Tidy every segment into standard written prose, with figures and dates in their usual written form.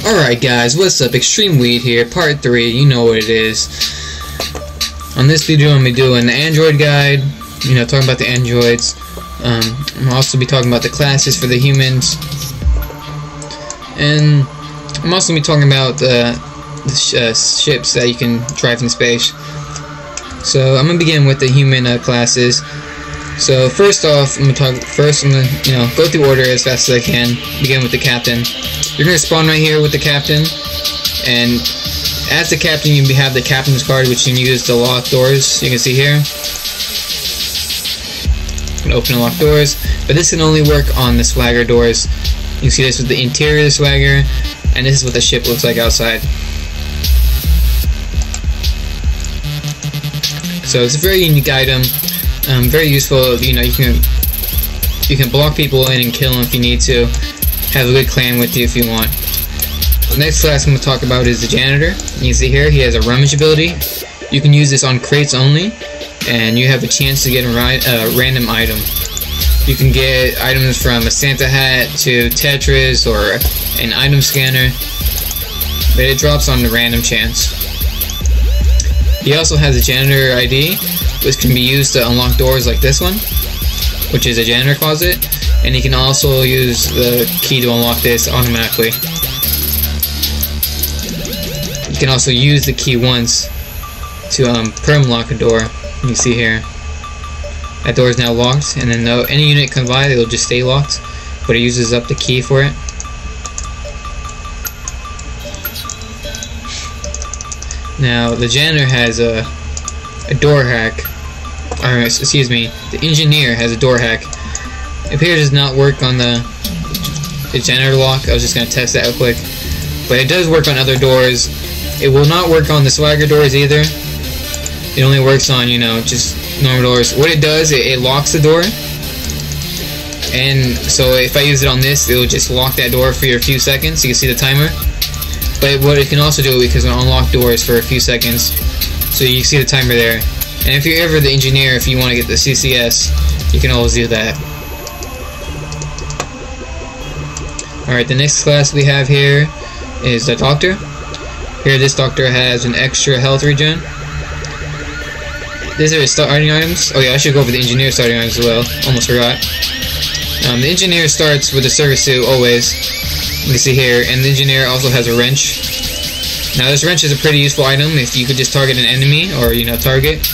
Alright guys, what's up? Extreme Weed here, part 3, you know what it is. On this video I'm going to be doing the Android guide, talking about the androids. I'll also be talking about the classes for the humans. And I'm also going to be talking about the ships that you can drive in space. So I'm going to begin with the human classes. So first off, I'm going to go through order as fast as I can. Begin with the captain. You're going to spawn right here with the captain, and as the captain you have the captain's card, which you can use to lock doors. You can see here. You can open and lock doors, but this can only work on the swagger doors. You can see this with the interior of the swagger, and this is what the ship looks like outside. So it's a very unique item, very useful. You can block people in and kill them if you need to. Have a good clan with you if you want. The next class I'm going to talk about is the janitor. You can see here he has a rummage ability. You can use this on crates only, and you have a chance to get a random item. You can get items from a Santa hat to Tetris or an item scanner, but it drops on the random chance. He also has a janitor ID, which can be used to unlock doors like this one, which is a janitor closet, and you can also use the key to unlock this automatically. You can also use the key once to perm lock a door. You can see here that door is now locked, and then any unit comes by, it'll just stay locked, but it uses up the key for it. Now the janitor has a door hack, or excuse me, the engineer has a door hack. It appears does not work on the janitor lock. I was just going to test that real quick, but it does work on other doors. It will not work on the swagger doors either. It only works on just normal doors. What it does, it locks the door, and so if I use it on this, it will just lock that door for a few seconds. You can see the timer. But what it can also do, because it'll unlock doors for a few seconds, so you can see the timer there. And if you're ever the engineer, if you want to get the CCS, you can always do that. Alright, the next class we have here is the doctor. Here, this doctor has an extra health regen. These are his starting items. Oh yeah, I should go over the engineer starting items as well. Almost forgot. The engineer starts with a service suit always. You can see here, and the engineer also has a wrench. Now this wrench is a pretty useful item. If you could just target an enemy or target,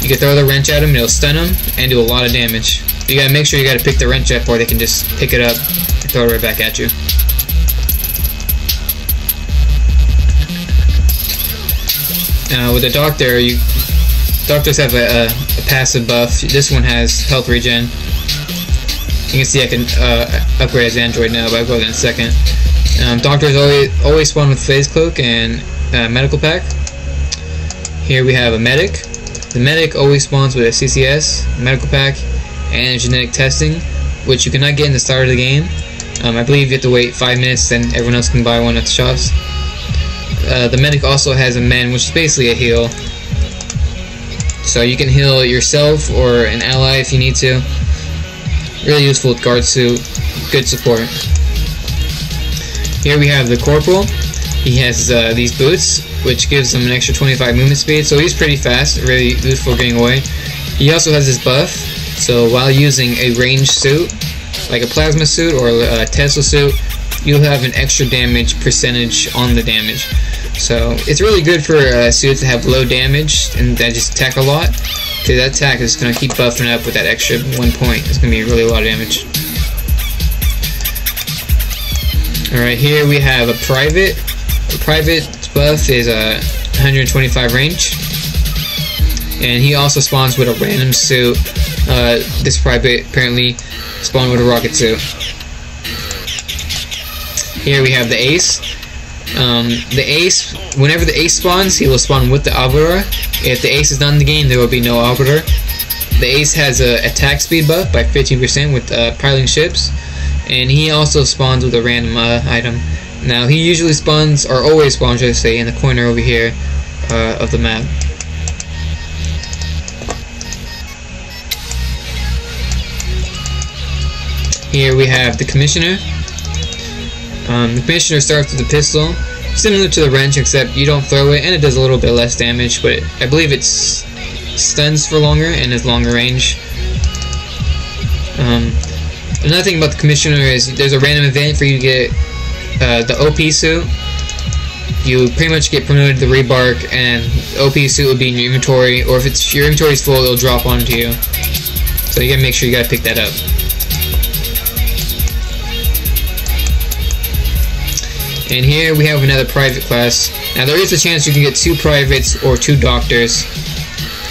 you can throw the wrench at him, it'll stun him and do a lot of damage. You gotta make sure you gotta pick the wrench up, or they can just pick it up and throw it right back at you. Now with the doctor, doctors have a passive buff. This one has health regen. You can see I can upgrade as Android now, but I'll go there in a second. Doctors always spawn with phase cloak and medical pack. Here we have a medic. The medic always spawns with a CCS, medical pack, and genetic testing, which you cannot get in the start of the game. I believe you have to wait 5 minutes, then everyone else can buy one at the shops. The medic also has a mend, which is basically a heal. So you can heal yourself or an ally if you need to. Really useful with guard suit, good support. Here we have the corporal. He has these boots, which gives him an extra 25 movement speed, so he's pretty fast, really useful getting away. He also has this buff, so while using a ranged suit, like a plasma suit or a Tesla suit, you'll have an extra damage percentage on the damage. So it's really good for suits that have low damage and that just attack a lot. That attack is going to keep buffing up with that extra 1 point. It's going to be really a lot of damage. Alright, here we have a private. A private buff is a 125 range. And he also spawns with a random suit. This private apparently spawned with a rocket suit. Here we have the ace. The ace, whenever the ace spawns, he will spawn with the arbiter. If the ace is not in the game, there will be no arbiter. The ace has a attack speed buff by 15% with piloting ships, and he also spawns with a random item. Now he usually spawns, or always spawns, I should say, in the corner over here of the map. Here we have the Commissioner. The Commissioner starts with a pistol, similar to the wrench, except you don't throw it, and it does a little bit less damage, but I believe it stuns for longer and has longer range. Another thing about the Commissioner is there's a random event for you to get the OP suit. You pretty much get promoted to the Rebark, and the OP suit will be in your inventory, or if your inventory is full, it'll drop onto you. So you gotta make sure you gotta pick that up. And here we have another private class. Now there is a chance you can get 2 privates or 2 doctors.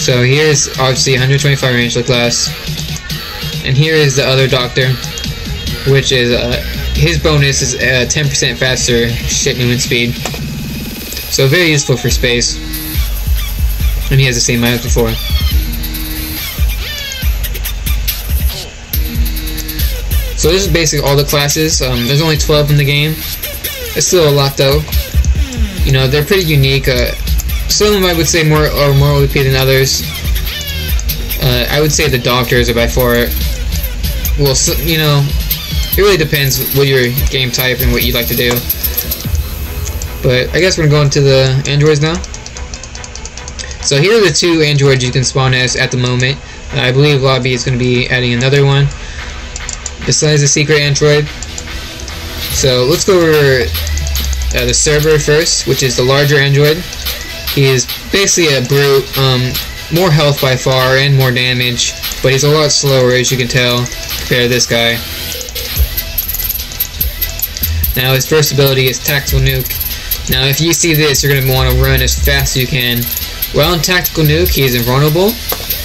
So here's obviously 125 range the class. And here is the other doctor, which is his bonus is 10% faster ship movement speed. So very useful for space. And he has the same items before. So this is basically all the classes. There's only 12 in the game. It's still a lot though. You know, they're pretty unique. Some of them I would say more OP than others. I would say the doctors are by far, well, you know, it really depends what your game type and what you like to do. But I guess we're going to go into the androids now. So here are the 2 androids you can spawn as at the moment. I believe Lobby is going to be adding another one besides the secret android. So let's go over the server first, which is the larger android. He is basically a brute, more health by far and more damage, but he's a lot slower, as you can tell, compared to this guy. Now his first ability is Tactical Nuke. Now if you see this, you're going to want to run as fast as you can. While in Tactical Nuke, he is invulnerable,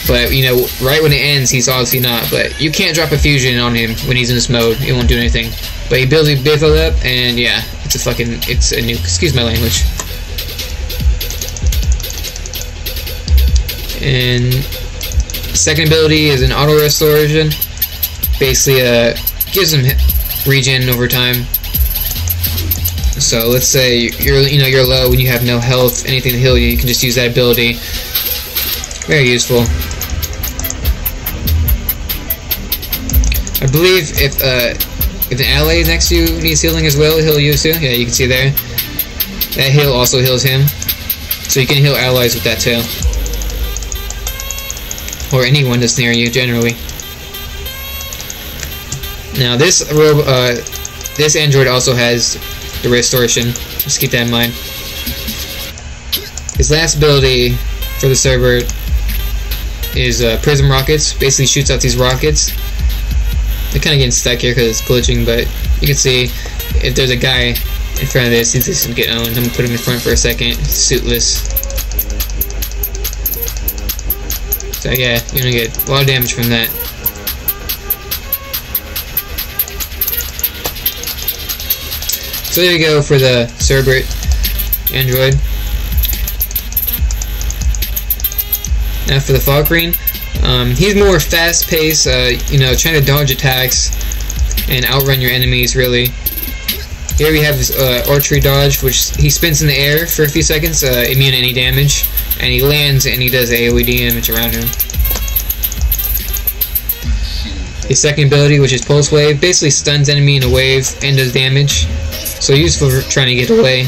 but you know, right when it ends, he's obviously not. But you can't drop a fusion on him when he's in this mode; it won't do anything. But he builds it up, and yeah, it's a nuke. Excuse my language. And second ability is an auto restoration. Basically, gives him regen over time. So let's say you're low when you have no health, anything to heal you. You can just use that ability. Very useful. I believe if an ally next to you needs healing as well, he'll use too. Yeah, you can see there. That heal also heals him, so you can heal allies with that too, or anyone that's near you generally. Now this android also has the restoration. Just keep that in mind. His last ability for the server is prism rockets. Basically shoots out these rockets. They're kind of getting stuck here because it's glitching, but you can see if there's a guy in front of this, he's just gonna get owned. I'm gonna put him in front for a second, suitless. So yeah, you're gonna get a lot of damage from that. So there you go for the Cerberus android. Now for the Falkreen, he's more fast-paced, you know, trying to dodge attacks and outrun your enemies, really. Here we have his archery dodge, which he spins in the air for a few seconds, immune to any damage, and he lands and he does AoE damage around him. His second ability, which is Pulse Wave, basically stuns enemy in a wave and does damage, so useful for trying to get away.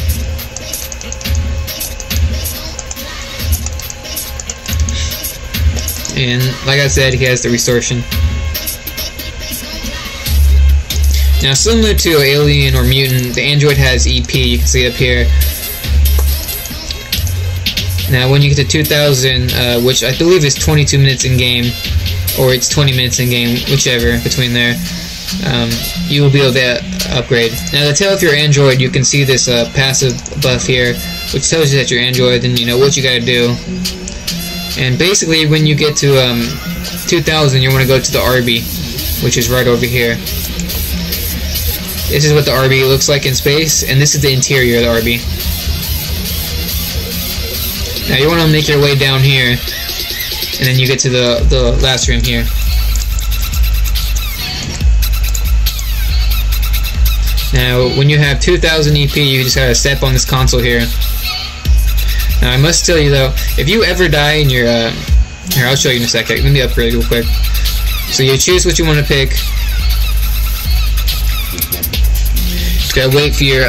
And like I said, he has the Restoration. Now, similar to Alien or Mutant, the android has EP, you can see up here. Now, when you get to 2000, which I believe is 22 minutes in game, or it's 20 minutes in game, whichever between there, you will be able to upgrade. Now, to tell if you're Android, you can see this passive buff here, which tells you that you're Android, then you know what you gotta do. And basically, when you get to 2000, you want to go to the RB, which is right over here. This is what the RB looks like in space, and this is the interior of the RB. Now you want to make your way down here, and then you get to the last room here. Now, when you have 2000 EP, you just gotta step on this console here. Now, I must tell you though, if you ever die in your, here, I'll show you in a second. Let me upgrade real quick. So you choose what you want to pick, Just gotta wait for your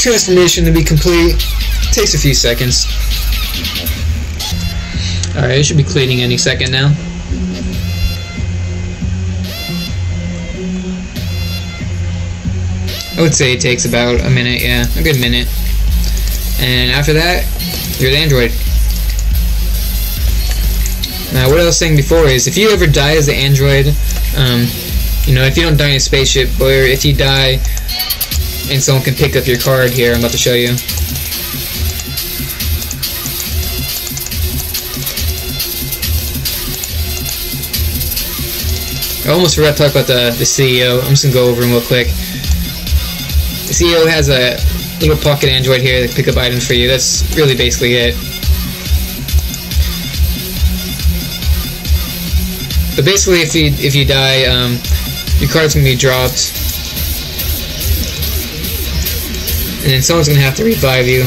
transformation to be complete. Takes a few seconds. Alright, it should be cleaning any second now. I would say it takes about a minute, yeah, a good minute. And after that, you're the android. Now, what I was saying before is, if you ever die as the android, you know, if you don't die in a spaceship, or if you die and someone can pick up your card here, I'm about to show you. I almost forgot to talk about the CEO. I'm just going to go over him real quick. The CEO has a little pocket android here that can pick up items for you. That's really basically it. But basically, if you die, your card's gonna be dropped, and then someone's gonna have to revive you.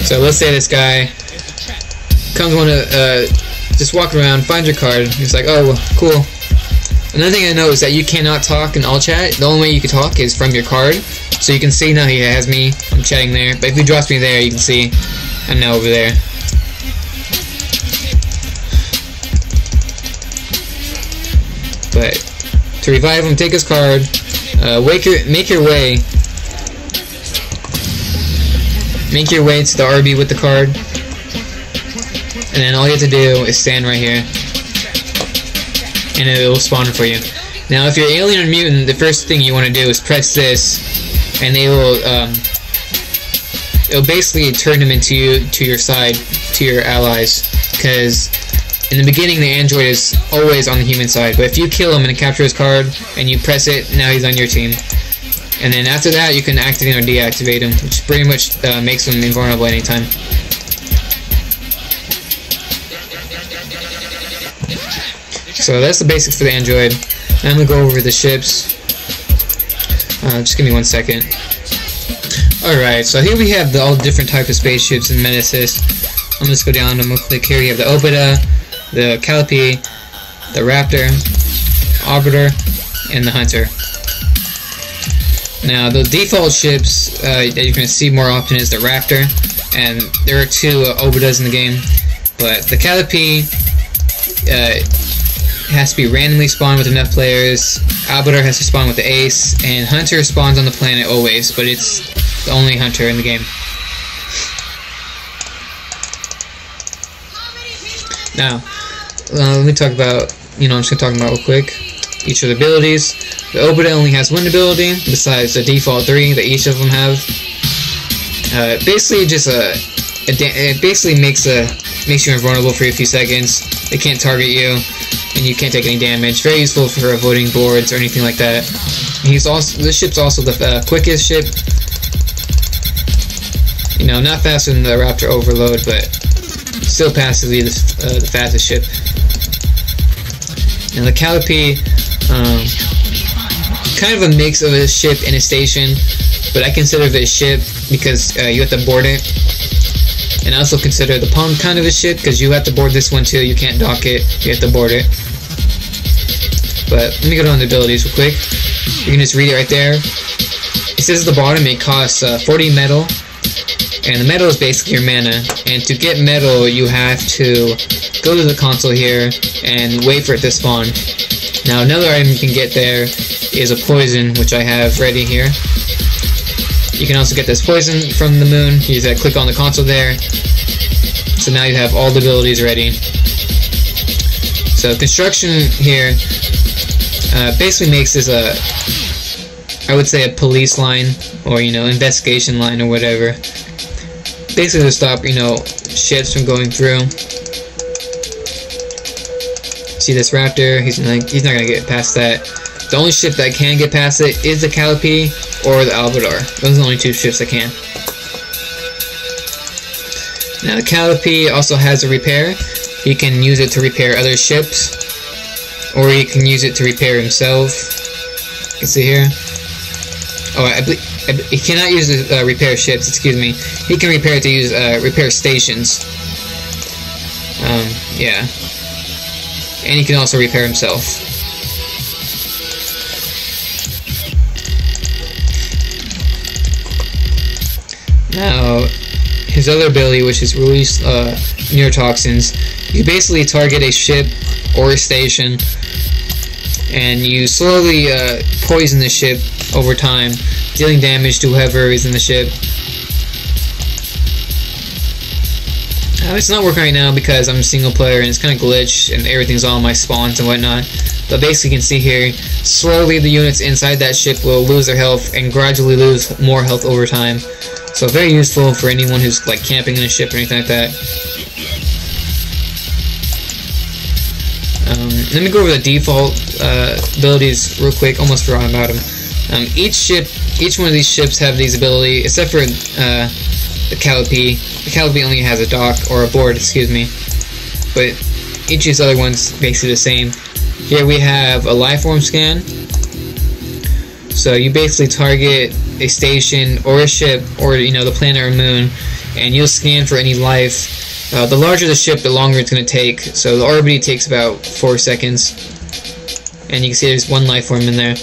So let's say this guy comes just walk around, find your card. He's like, oh, well, cool. Another thing I know is that you cannot talk in all chat. The only way you can talk is from your card. So you can see now he has me. I'm chatting there. But if he drops me there, you can see I'm now over there. But to revive him, take his card. Make your way to the RB with the card. And then all you have to do is stand right here, and it will spawn for you. Now, if you're alien or mutant, the first thing you want to do is press this, and they will it'll basically turn them to your side, to your allies. Because in the beginning, the android is always on the human side, but if you kill him and capture his card, and you press it, now he's on your team. And then after that, you can activate or deactivate him, which pretty much makes him invulnerable anytime. So that's the basics for the android. Now I'm going to go over the ships. Just give me 1 second. Alright, so here we have all different types of spaceships in Metastasis. I'm going to just go down and I'm going to click here. You have the Obita, the Calliope, the Raptor, Arbiter, and the Hunter. Now the default ships that you're going to see more often is the Raptor, and there are 2 Obitas in the game. But the Calliope has to be randomly spawned with enough players. Arbiter has to spawn with the Ace, and Hunter spawns on the planet always, but it's the only Hunter in the game. Now, let me talk about, I'm just going to talk about real quick each of the abilities. The Obita only has 1 ability, besides the default 3 that each of them have. Basically, it basically makes you invulnerable for a few seconds. They can't target you, and you can't take any damage. Very useful for avoiding boards or anything like that. This ship's also the quickest ship. Not faster than the Raptor Overload, but still passively the fastest ship. And the Calliope, kind of a mix of a ship and a station, but I consider it a ship because you have to board it. And I also consider the Palm kind of a ship because you have to board this one too. You can't dock it, you have to board it. But let me go down the abilities real quick. You can just read it right there. It says at the bottom it costs 40 metal, and the metal is basically your mana. And to get metal, you have to go to the console here and wait for it to spawn. Now another item you can get there is a poison, which I have ready here. You can also get this poison from the moon. You just click on the console there. So now you have all the abilities ready. So construction here basically makes this I would say a police line, or investigation line or whatever. Basically to stop ships from going through. See this Raptor? He's not gonna get past that. The only ship that can get past it is the Calliope or the Arbiter. Those are the only 2 ships that can. Now the Calliope also has a repair. He can use it to repair other ships, or he can use it to repair himself. You can see here. Oh, he cannot use it to repair ships, excuse me. He can repair it to use repair stations. Yeah. And he can also repair himself. Now, his other ability, which is release neurotoxins, you basically target a ship or a station, and you slowly poison the ship over time, dealing damage to whoever is in the ship. It's not working right now because I'm single player and it's kind of glitched and everything's all on my spawns and whatnot. But basically you can see here, slowly the units inside that ship will lose their health and gradually lose more health over time. So very useful for anyone who's like camping in a ship or anything like that. Let me go over the default abilities real quick. Almost forgot about them. Each one of these ships have these abilities, except for the Calliope. The Calliope only has a dock, or a board, excuse me. But each of these other ones basically the same. Here we have a lifeform scan. So you basically target a station or a ship, or the planet or moon, and you'll scan for any life. The larger the ship, the longer it's going to take. So the RBD takes about 4 seconds, and you can see there's one lifeform in there.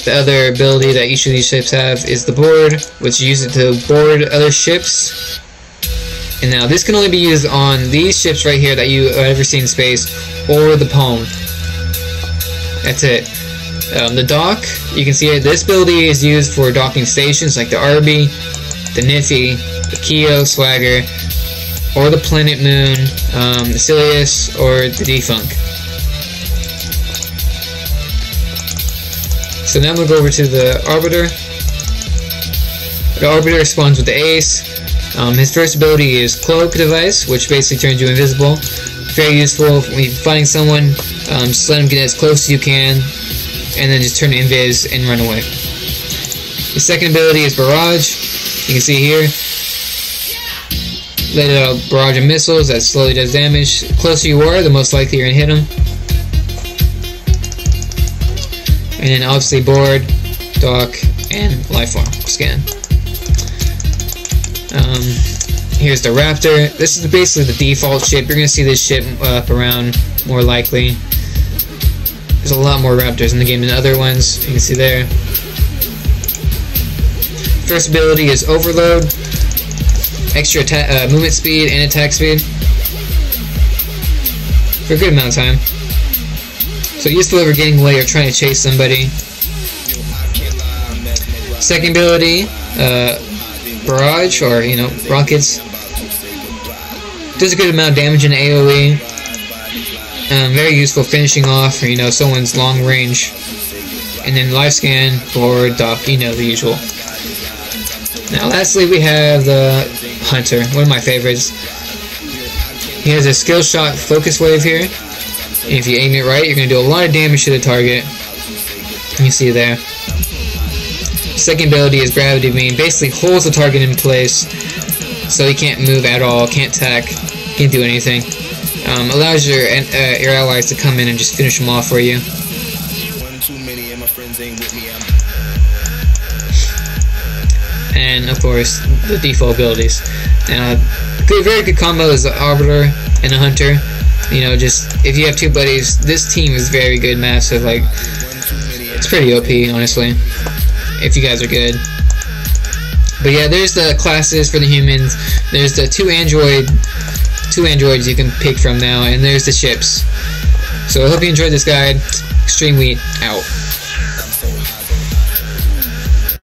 The other ability that each of these ships have is the board, which you use it to board other ships. And now this can only be used on these ships right here that you ever see in space, or the Palm. That's it. The dock, you can see it. This ability is used for docking stations like the Arby, the Nifty, the Keo, Swagger, or the Planet Moon, the Silius, or the Defunk. So now I'm going to go over to the Arbiter. The Arbiter spawns with the Ace. His first ability is Cloak Device, which basically turns you invisible. Very useful when you're fighting someone. Just let them get as close as you can, and then just turn invis and run away. His second ability is Barrage. You can see here. Let out a barrage of missiles that slowly does damage. The closer you are, the most likely you're going to hit them. And then obviously board, dock, and lifeform scan. Here's the Raptor. This is basically the default ship. You're going to see this ship up around more likely. There's a lot more Raptors in the game than other ones. You can see there. First ability is Overload. Extra movement speed and attack speed for a good amount of time. So useful if you're getting away or trying to chase somebody. Second ability, Barrage, or rockets. Does a good amount of damage in AoE. Very useful finishing off for someone's long range. And then life scan for dock, the usual. Now lastly we have the Hunter, one of my favorites. He has a skill shot focus wave here. And if you aim it right, you're going to do a lot of damage to the target. You see there. Second ability is Gravity Beam. Basically holds the target in place so he can't move at all, can't attack, can't do anything. Allows your allies to come in and just finish them off for you. And of course, the default abilities. Now, very good combo is the Arbiter and the Hunter. Just if you have two buddies, this team is very good, massive. Like, it's pretty OP, honestly, if you guys are good. But yeah, there's the classes for the humans. There's the two androids you can pick from now, and there's the ships. So I hope you enjoyed this guide. Extreme Wheat out.